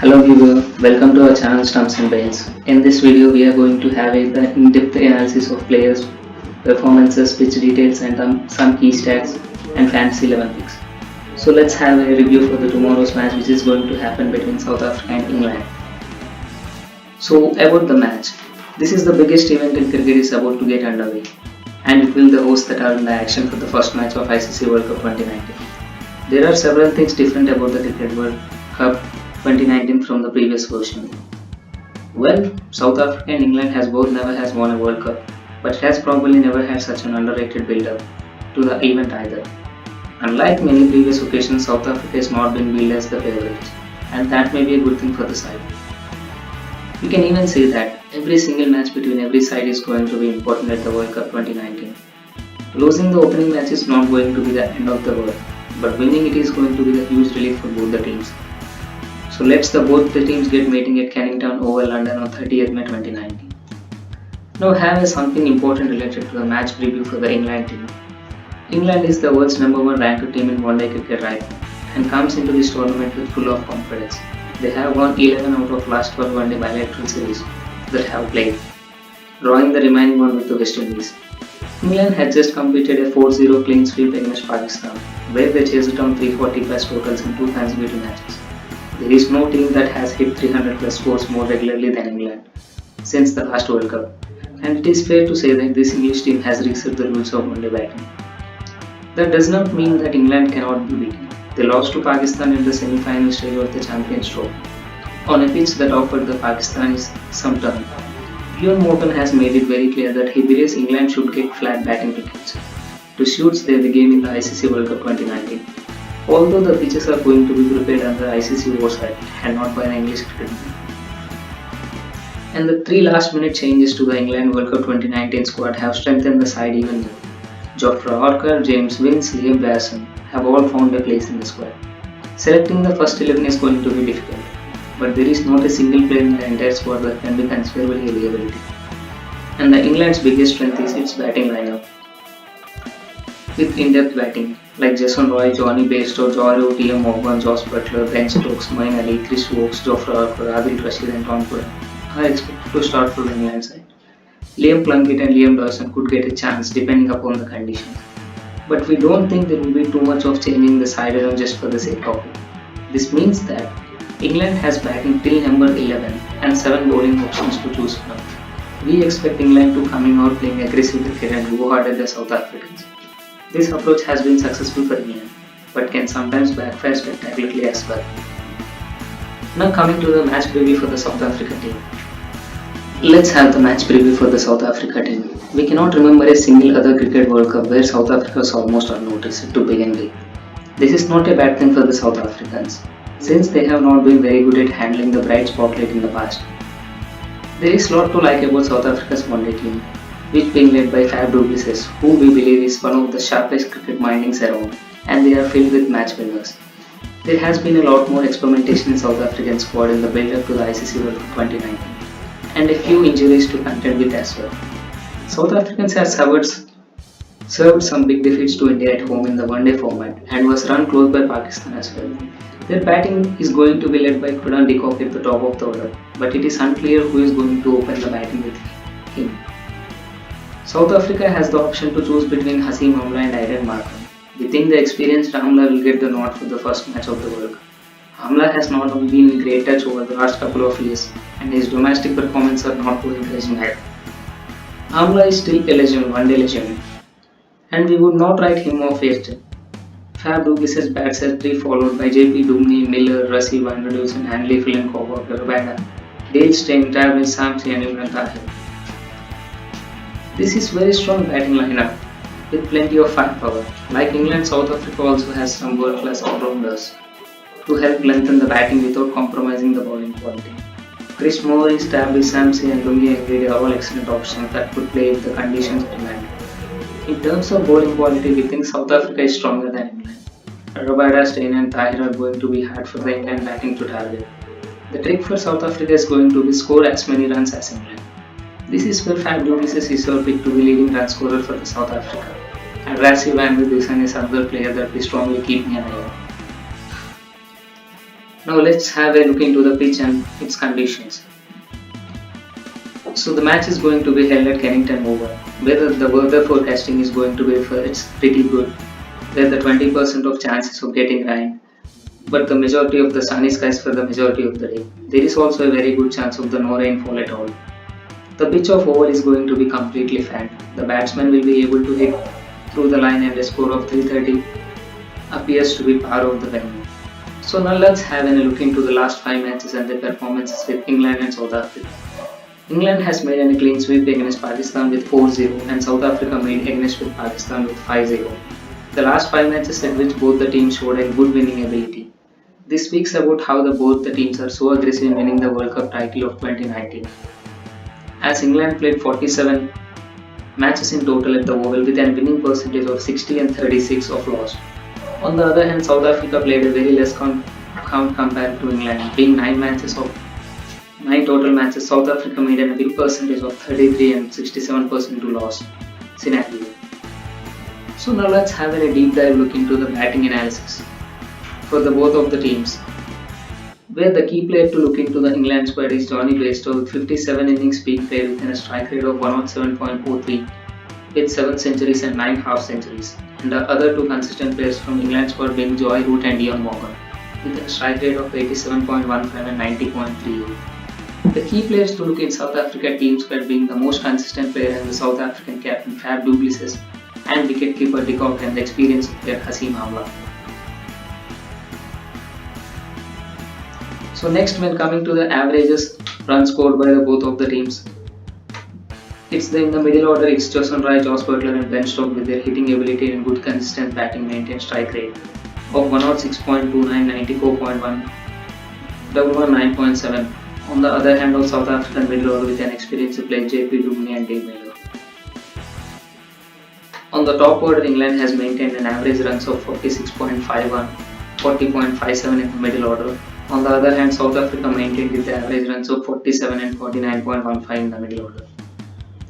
Hello viewer, welcome to our channel Stumps and Brains. In this video we are going to have a in-depth analysis of players, performances, pitch details and some key stats and fantasy 11 picks. So let's have a review for the tomorrow's match which is going to happen between South Africa and England. So about the match, this is the biggest event in cricket is about to get underway and it will the hosts that are in the action for the first match of ICC World Cup 2019. There are several things different about the Cricket World Cup 2019 from the previous version. Well, South Africa and England has both never has won a World Cup, but it has probably never had such an underrated build-up to the event either. Unlike many previous occasions, South Africa has not been billed as the favourites, and that may be a good thing for the side. We can even say that every single match between every side is going to be important at the World Cup 2019. Losing the opening match is not going to be the end of the world, but winning it is going to be the huge relief for both the teams. So let's both the teams get meeting at Kennington Oval, London on 30th May 2019. Now have something important related to the match preview for the England team. England is the world's #1 ranked team in one-day cricket right now and comes into this tournament with full of confidence. They have won 11 out of last 12 one-day bilateral series that have played, drawing the remaining one with the West Indies. England had just completed a 4-0 clean sweep against Pakistan, where they chased down 340 plus totals in 2 consecutive matches. There is no team that has hit 300 plus scores more regularly than England since the last World Cup, and it is fair to say that this English team has reset the rules of one-day batting. That does not mean that England cannot be beaten. They lost to Pakistan in the semi-final stage of the Champions Trophy on a pitch that offered the Pakistanis some turn. Ian Morgan has made it very clear that he believes England should get flat batting wickets to suit the game in the ICC World Cup 2019. Although the pitches are going to be prepared under ICC oversight and not by the English cricket team. And the 3 last-minute changes to the England World Cup 2019 squad have strengthened the side even more. Jofra Archer, James Vince, Liam Lawson have all found a place in the squad. Selecting the first 11 is going to be difficult, but there is not a single player in the entire squad that can be considerably a liability. And the England's biggest strength is its batting lineup. With in-depth batting like Jason Roy, Johnny Bairstow, Joe T.M. Morgan, Josh Butler, Ben Stokes, Moeen Ali, Chris Wokes, Jofra Archer, Adil Rashid and Tom Curran are expected to start for the England side. Liam Plunkett and Liam Dawson could get a chance depending upon the conditions. But we don't think there will be too much of changing the side around just for the sake of it. This means that England has batting till number 11 and 7 bowling options to choose from. We expect England to coming out playing aggressive cricket and go hard at the South Africans. This approach has been successful for England, but can sometimes backfire spectacularly as well. Now coming to the match preview for the South Africa team. Let's have the match preview for the South Africa team. We cannot remember a single other cricket World Cup where South Africa was almost unnoticed to begin with. This is not a bad thing for the South Africans, since they have not been very good at handling the bright spotlight in the past. There is a lot to like about South Africa's one-day team, which being led by Fab du Plessis, who we believe is one of the sharpest cricket mindings around, and they are filled with match winners. There has been a lot more experimentation in South African squad in the build-up to the ICC World Cup 2019, and a few injuries to contend with as well. South Africans have served some big defeats to India at home in the one-day format and was run close by Pakistan as well. Their batting is going to be led by Kudan de Kock at the top of the order, but it is unclear who is going to open the batting with him. South Africa has the option to choose between Haseem Amla and Aiden Markram. We think the experienced Amla will get the nod for the first match of the World Cup. Amla has not been in great touch over the last couple of years, and his domestic performances are not too encouraging either. Amla is still a legend, one-day legend, and we would not write him off yet. Fab du Plessis bats at 3 followed by JP Dumnie, Miller, Rassie, Van der Dusen, Hanley, Flynn, Coburn, Rabada, Dale Steyn, Travis Samsey and Imran Tahir. This is very strong batting lineup with plenty of firepower. Like England, South Africa also has some world-class all-rounders to help lengthen the batting without compromising the bowling quality. Chris Morris, Travis Samsey and Lungi Ngidi are all excellent options that could play if the conditions demand. In terms of bowling quality, we think South Africa is stronger than England. Rabada, Steyn and Tahir are going to be hard for the England batting to target. The trick for South Africa is going to be score as many runs as England. This is where Fab du Plessis is your pick to be leading run scorer for the South Africa, and Rassie Van der Dusen is another player that we strongly keep an eye on. Now let's have a look into the pitch and its conditions. So the match is going to be held at Kennington Oval. Whether the weather forecasting is going to be for it's pretty good. Where the 20% of chances of getting rain, but the majority of the sunny skies for the majority of the day. There is also a very good chance of the no rainfall at all. The pitch of oval is going to be completely flat. The batsman will be able to hit through the line and a score of 330 appears to be par of the venue. So now let's have a look into the last 5 matches and their performances with England and South Africa. England has made a clean sweep against Pakistan with 4-0 and South Africa made against with Pakistan with 5-0. The last 5 matches in which both the teams showed a good winning ability. This speaks about how both the teams are so aggressive in winning the World Cup title of 2019. As England played 47 matches in total at the Oval with a winning percentage of 60 and 36 of loss. On the other hand, South Africa played a very less count compared to England, being 9 total matches. South Africa made a win percentage of 33 and 67% to loss scenario. So now let's have a deep dive look into the batting analysis for the both of the teams. Where the key player to look into the England squad is Johnny Bairstow with 57 innings peak play with a strike rate of 107.43 with 7 centuries and 9 half centuries. And the other two consistent players from England squad being Joy Root and Ian Morgan with a strike rate of 87.15 and 90.38. The key players to look in South Africa team squad being the most consistent player and the South African captain Fab du Plessis and wicketkeeper de Kock and the experienced player Hasim Amla. So next, when coming to the averages runs scored by both of the teams, in the middle order it's Jason Roy, Josh Butler and Ben Stokes with their hitting ability and good consistent batting maintained strike rate of 106.29, 94.1, 119.7. On the other hand of South African middle order with an experienced player JP Duminy and Dave Miller. On the top order, England has maintained an average runs of 46.51, 40.57 in the middle order. On the other hand, South Africa maintained with the average runs of 47 and 49.15 in the middle order.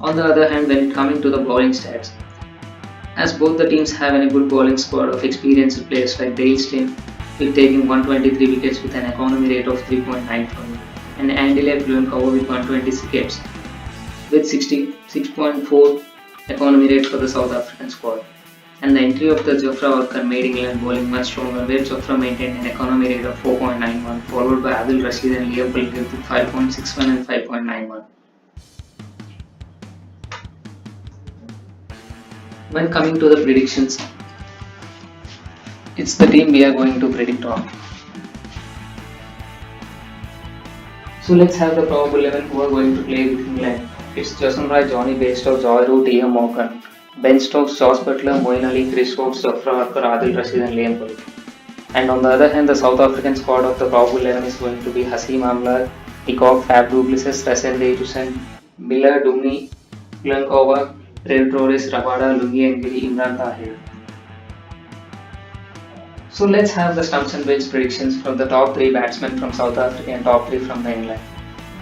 On the other hand, when coming to the bowling stats, as both the teams have a good bowling squad of experienced players like Dale Steyn with taking 123 wickets with an economy rate of 3.95 and Andile Bluenkova with 120 wickets with 66.4 economy rate for the South African squad. And the entry of the Jofra Archer made England bowling much stronger, where Jofra maintained an economy rate of 4.91, followed by Adil Rashid and Liam Plunkett with 5.61 and 5.91. When coming to the predictions, it's the team we are going to predict on. So let's have the probable 11 who are going to play with England. It's Jason Roy, Johnny Bairstow, Joy Root, Ian Morgan, Ben Stokes, Josh Butler, Moeen Ali, Chris Stokes, Jofra Archer, Adil Rashid and Liam Plunkett. And on the other hand, the South African squad of the probable 11 is going to be Hasim Amla, de Kock, Fab du Plessis, Rasen Davidson, Miller, Duminy, Bluenkova, Trevor Torres, Rabada, Lungi Ngidi, Imran Tahir. So let's have the stumps and bench predictions from the top 3 batsmen from South Africa and top 3 from the England.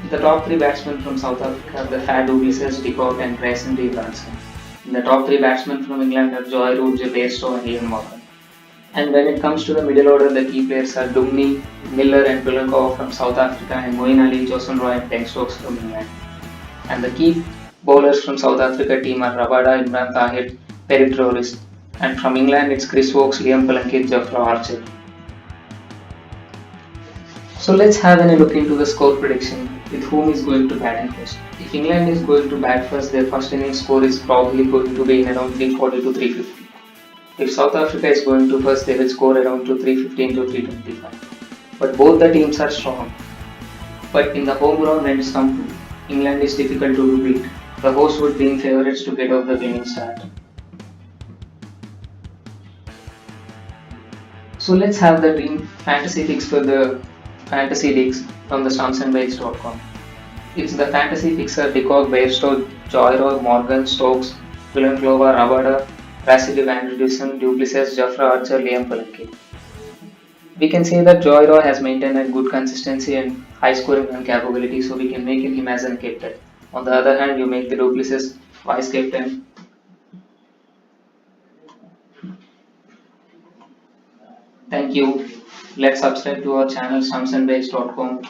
The top 3 batsmen from South Africa are the Fab du Plessis, de Kock and Rasen Davidson. The top 3 batsmen from England are Joy Root, Bairstow and Ian Morgan. And when it comes to the middle order, the key players are Duminy, Miller and Bluenkova from South Africa and Moeen Ali, Jason Roy and Ben Stokes from England. And the key bowlers from South Africa team are Rabada, Imran Tahir, Perry Torres. And from England it's Chris Stokes, Liam Plunkett, Jofra Archer. So let's have a look into the score prediction with whom is going to bat in first. If England is going to bat first, their first innings score is probably going to be in around 340 to 350. If South Africa is going to first, they will score around to 315 to 325. But both the teams are strong. But in the home ground when it's come to England is difficult to beat. The host would be in favourites to get off the winning start. So let's have the team fantasy picks for the fantasy leagues from the stumpsandbikes.com. It's the fantasy picks are de Kock, Bairstow, Joy Roy, Morgan, Stokes, Bluenkova, Rabada, Rashid Van Dusen, du Plessis, Jofra Archer, Liam Plunkett. We can say that Joy Roy has maintained a good consistency and high scoring run capability, so we can make him as a captain. On the other hand, you make the du Plessis vice captain. Thank you. let's subscribe to our channel stumsandbase.com